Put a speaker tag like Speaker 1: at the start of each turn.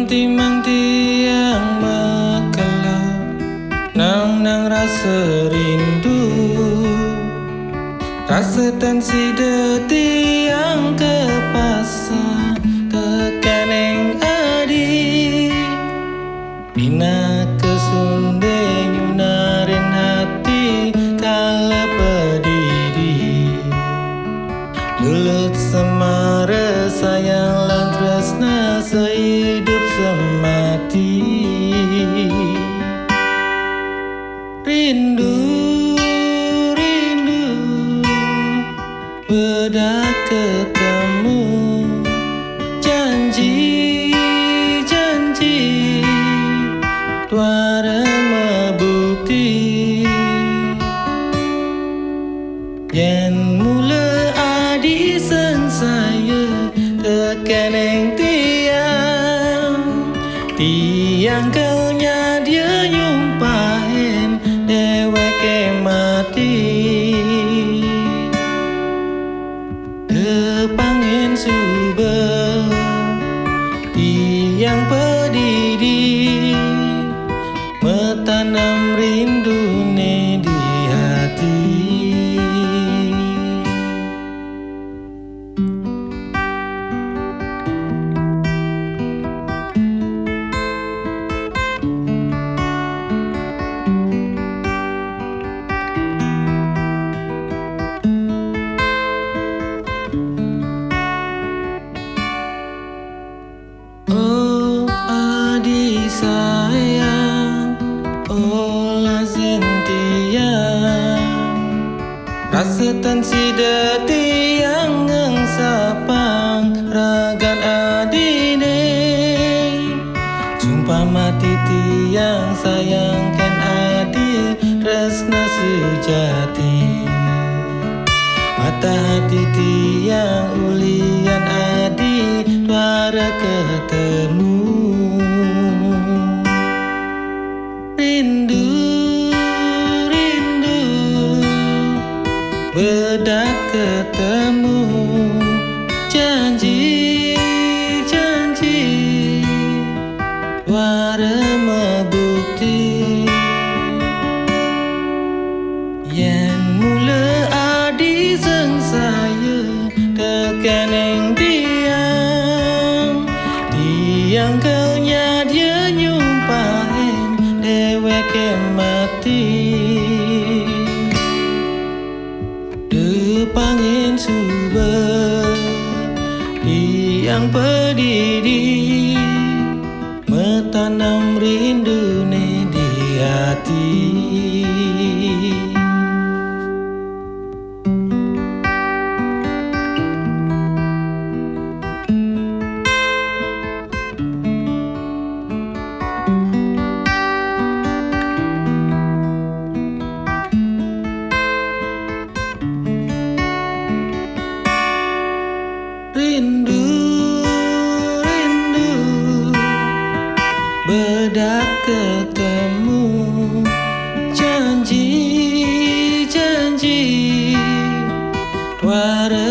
Speaker 1: timang tiang mekalau nang rasa rindu, rasa tensi deti yang kepasa tekan yang adi bina kesunde nyunarin hati kala pedidi lulut semara sayang lan tresna sehidup semati rindu bedak ketemu janji tuara membukti yen mula adi sen saya tekan yang tiang kelnya dia nyumpahin dewek mati pangin subah tiang pedidi metanam rindu ne di hati. Oh adik sayang, oh Lazentia, rasa tensi deti yang sapang ragan adine, jumpa mati tiang sayangkan adi resna sejati, mata hati tiang ulian adi suara ketemu rindu bedak ketemu janji suara membukti yen mula adi sang saya tekan yang tiang kelnya dia nyumpahin dewek mati depangin subah tiang pedidi metanam rindu ne di hati. Rindu bedak ketemu janji suara